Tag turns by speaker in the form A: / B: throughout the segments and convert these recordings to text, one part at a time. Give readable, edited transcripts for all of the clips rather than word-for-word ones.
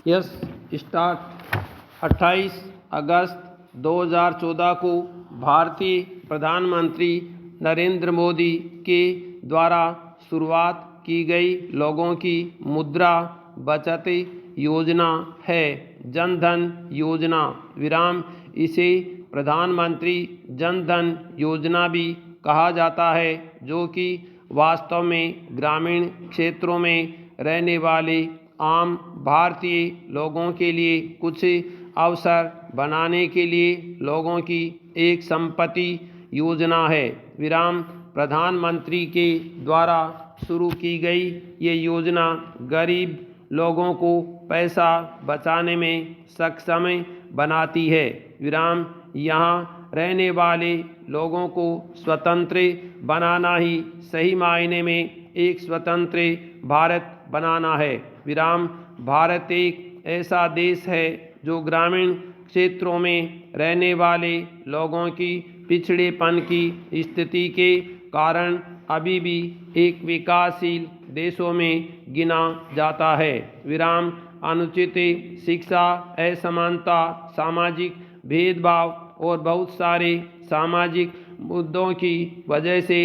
A: Yes start 28 अगस्त 2014 को भारतीय प्रधानमंत्री नरेंद्र मोदी के द्वारा शुरुआत की गई लोगों की मुद्रा बचत योजना है। जन धन योजना विराम इसे प्रधानमंत्री जन धन योजना भी कहा जाता है, जो कि वास्तव में ग्रामीण क्षेत्रों में रहने वाले आम भारतीय लोगों के लिए कुछ अवसर बनाने के लिए लोगों की एक संपत्ति योजना है। विराम प्रधानमंत्री के द्वारा शुरू की गई ये योजना गरीब लोगों को पैसा बचाने में सक्षम बनाती है। विराम यहाँ रहने वाले लोगों को स्वतंत्र बनाना ही सही मायने में एक स्वतंत्र भारत बनाना है। विराम भारत एक ऐसा देश है जो ग्रामीण क्षेत्रों में रहने वाले लोगों की पिछड़ेपन की स्थिति के कारण अभी भी एक विकासशील देशों में गिना जाता है। विराम अनुचित शिक्षा, असमानता, सामाजिक भेदभाव और बहुत सारे सामाजिक मुद्दों की वजह से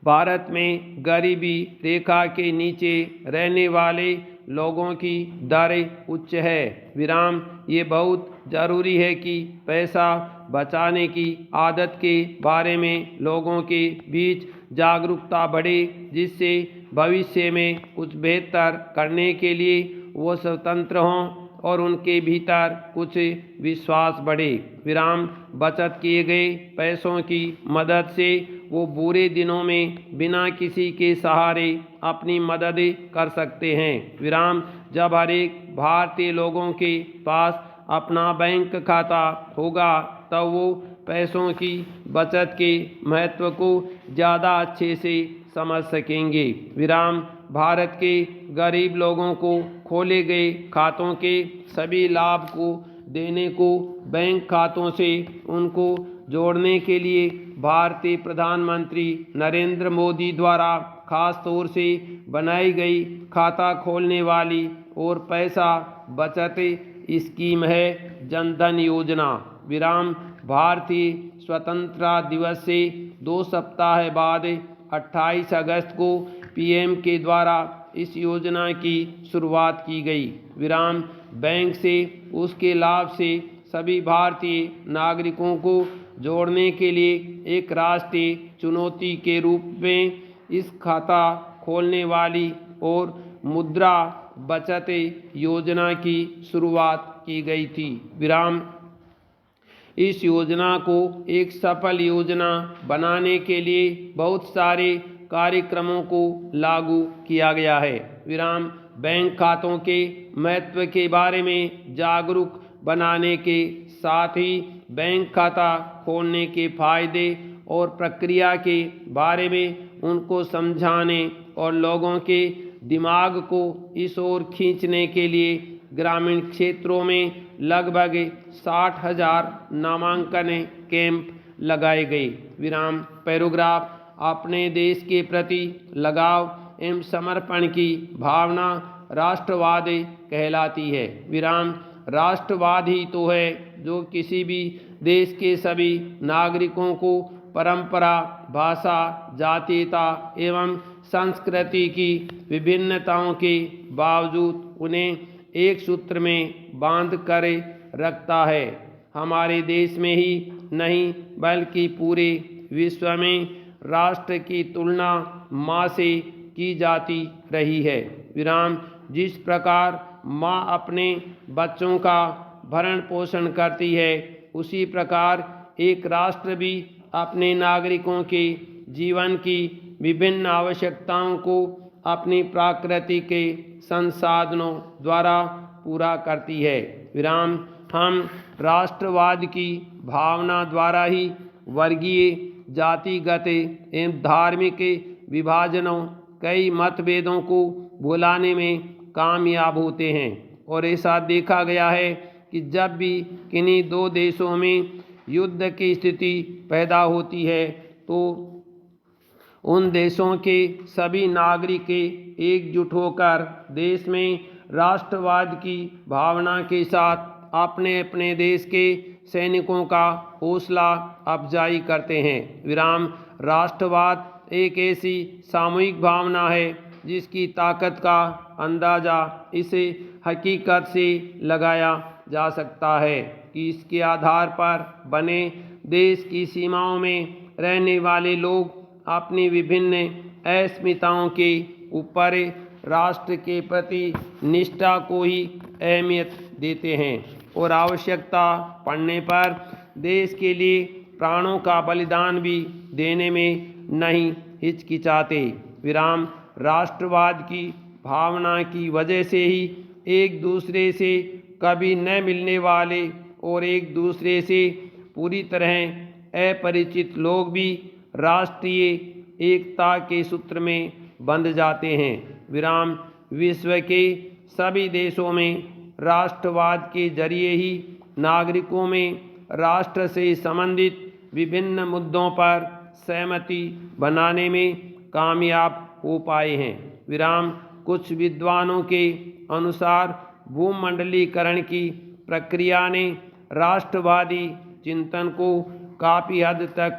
A: भारत में गरीबी रेखा के नीचे रहने वाले लोगों की दर उच्च है। विराम ये बहुत ज़रूरी है कि पैसा बचाने की आदत के बारे में लोगों के बीच जागरूकता बढ़े, जिससे भविष्य में कुछ बेहतर करने के लिए वो स्वतंत्र हों और उनके भीतर कुछ विश्वास बढ़े। विराम बचत किए गए पैसों की मदद से वो बुरे दिनों में बिना किसी के सहारे अपनी मदद कर सकते हैं। विराम जब हर एक भारतीय लोगों के पास अपना बैंक खाता होगा तब वो पैसों की बचत के महत्व को ज़्यादा अच्छे से समझ सकेंगे। विराम भारत के गरीब लोगों को खोले गए खातों के सभी लाभ को देने को बैंक खातों से उनको जोड़ने के लिए भारतीय प्रधानमंत्री नरेंद्र मोदी द्वारा खास तौर से बनाई गई खाता खोलने वाली और पैसा बचत स्कीम है जन धन योजना। विराम भारतीय स्वतंत्रता दिवस से 2 सप्ताह बाद 28 अगस्त को पीएम के द्वारा इस योजना की शुरुआत की गई। विराम बैंक से उसके लाभ से सभी भारतीय नागरिकों को जोड़ने के लिए एक राष्ट्रीय चुनौती के रूप में इस खाता खोलने वाली और मुद्रा बचत योजना की शुरुआत की गई थी। विराम इस योजना को एक सफल योजना बनाने के लिए बहुत सारे कार्यक्रमों को लागू किया गया है। विराम बैंक खातों के महत्व के बारे में जागरूक बनाने के साथ ही बैंक खाता खोलने के फायदे और प्रक्रिया के बारे में उनको समझाने और लोगों के दिमाग को इस ओर खींचने के लिए ग्रामीण क्षेत्रों में लगभग 60,000 नामांकन कैंप लगाए गए। विराम पैराग्राफ अपने देश के प्रति लगाव एवं समर्पण की भावना राष्ट्रवाद कहलाती है। विराम राष्ट्रवाद ही तो है जो किसी भी देश के सभी नागरिकों को परंपरा, भाषा, जातीयता एवं संस्कृति की विभिन्नताओं के बावजूद उन्हें एक सूत्र में बांध कर रखता है। हमारे देश में ही नहीं बल्कि पूरे विश्व में राष्ट्र की तुलना माँ से की जाती रही है। विराम जिस प्रकार माँ अपने बच्चों का भरण पोषण करती है, उसी प्रकार एक राष्ट्र भी अपने नागरिकों के जीवन की विभिन्न आवश्यकताओं को अपनी प्रकृति के संसाधनों द्वारा पूरा करती है। विराम हम राष्ट्रवाद की भावना द्वारा ही वर्गीय, जातिगत एवं धार्मिक विभाजनों, कई मतभेदों को भुलाने में कामयाब होते हैं। और ऐसा देखा गया है कि जब भी किन्हीं 2 देशों में युद्ध की स्थिति पैदा होती है तो उन देशों के सभी नागरिक एकजुट होकर देश में राष्ट्रवाद की भावना के साथ अपने अपने देश के सैनिकों का हौसला अफजाई करते हैं। विराम। राष्ट्रवाद एक ऐसी सामूहिक भावना है जिसकी ताकत का अंदाज़ा इसे हकीकत से लगाया जा सकता है कि इसके आधार पर बने देश की सीमाओं में रहने वाले लोग अपनी विभिन्न अस्मिताओं के ऊपर राष्ट्र के प्रति निष्ठा को ही अहमियत देते हैं और आवश्यकता पड़ने पर देश के लिए प्राणों का बलिदान भी देने में नहीं हिचकिचाते। विराम। राष्ट्रवाद की भावना की वजह से ही एक दूसरे से कभी न मिलने वाले और एक दूसरे से पूरी तरह अपरिचित लोग भी राष्ट्रीय एकता के सूत्र में बंध जाते हैं। विराम। विश्व के सभी देशों में राष्ट्रवाद के जरिए ही नागरिकों में राष्ट्र से संबंधित विभिन्न मुद्दों पर सहमति बनाने में कामयाब हो पाए हैं। विराम। कुछ विद्वानों के अनुसार भूमंडलीकरण की प्रक्रिया ने राष्ट्रवादी चिंतन को काफ़ी हद तक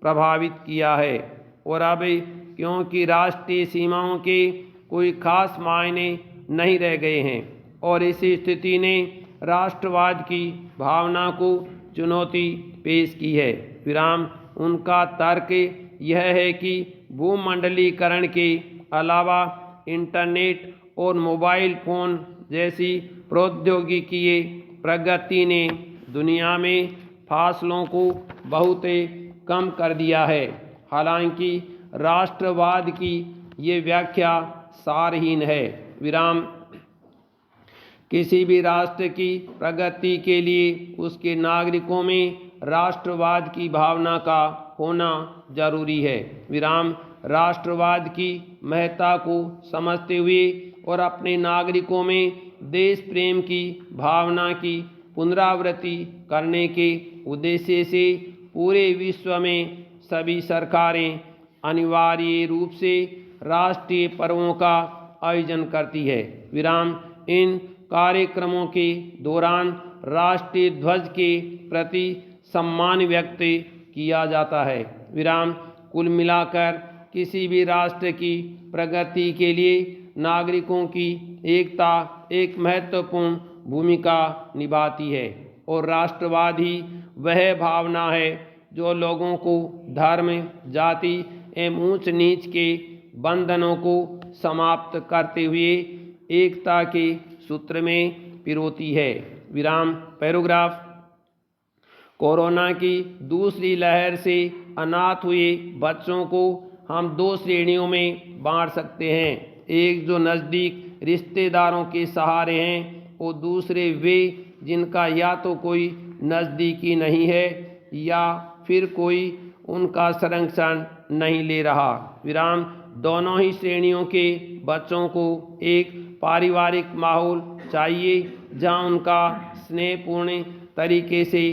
A: प्रभावित किया है और अब क्योंकि राष्ट्रीय सीमाओं के कोई खास मायने नहीं रह गए हैं और इस स्थिति ने राष्ट्रवाद की भावना को चुनौती पेश की है। विराम। उनका तर्क यह है कि भूमंडलीकरण के अलावा इंटरनेट और मोबाइल फ़ोन जैसी प्रौद्योगिकी प्रगति ने दुनिया में फासलों को बहुत कम कर दिया है। हालांकि राष्ट्रवाद की ये व्याख्या सारहीन है। विराम। किसी भी राष्ट्र की प्रगति के लिए उसके नागरिकों में राष्ट्रवाद की भावना का होना जरूरी है। विराम। राष्ट्रवाद की महत्ता को समझते हुए और अपने नागरिकों में देश प्रेम की भावना की पुनरावृत्ति करने के उद्देश्य से पूरे विश्व में सभी सरकारें अनिवार्य रूप से राष्ट्रीय पर्वों का आयोजन करती है। विराम। इन कार्यक्रमों के दौरान राष्ट्रीय ध्वज के प्रति सम्मान व्यक्त किया जाता है। विराम। कुल मिलाकर किसी भी राष्ट्र की प्रगति के लिए नागरिकों की एकता एक महत्वपूर्ण भूमिका निभाती है और राष्ट्रवाद ही वह भावना है जो लोगों को धर्म, जाति एवं ऊंच नीच के बंधनों को समाप्त करते हुए एकता के सूत्र में पिरोती है। विराम। पैराग्राफ। कोरोना की दूसरी लहर से अनाथ हुए बच्चों को हम दो श्रेणियों में बांट सकते हैं। एक जो नज़दीक रिश्तेदारों के सहारे हैं और दूसरे वे जिनका या तो कोई नज़दीकी नहीं है या फिर कोई उनका संरक्षण नहीं ले रहा। विराम। दोनों ही श्रेणियों के बच्चों को एक पारिवारिक माहौल चाहिए जहां उनका स्नेहपूर्ण तरीके से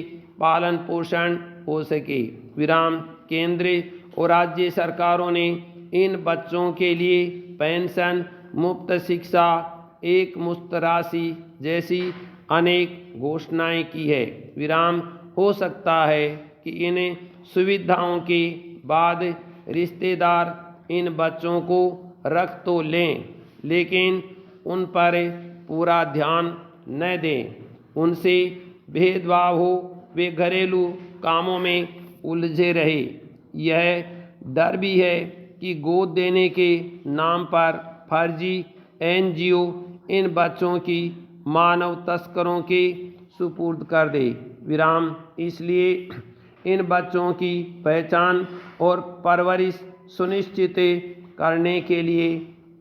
A: पालन पोषण हो सके। विराम। केंद्र और राज्य सरकारों ने इन बच्चों के लिए पेंशन, मुफ्त शिक्षा, एक मुश्त राशि जैसी अनेक घोषणाएं की है। विराम। हो सकता है कि इन सुविधाओं के बाद रिश्तेदार इन बच्चों को रख तो लें लेकिन उन पर पूरा ध्यान न दें, उनसे भेदभाव हो, वे घरेलू कामों में उलझे रहे। यह डर भी है कि गोद देने के नाम पर फर्जी एनजीओ इन बच्चों की मानव तस्करों के सुपुर्द कर दे। विराम। इसलिए इन बच्चों की पहचान और परवरिश सुनिश्चित करने के लिए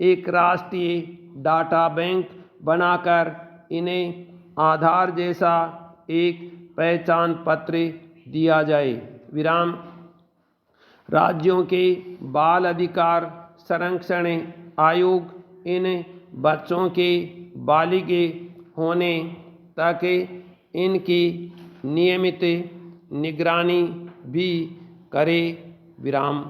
A: एक राष्ट्रीय डाटा बैंक बनाकर इन्हें आधार जैसा एक पहचान पत्र दिया जाए। विराम। राज्यों के बाल अधिकार संरक्षण आयोग इन बच्चों के बालिगे होने तक इनकी नियमित निगरानी भी करे। विराम।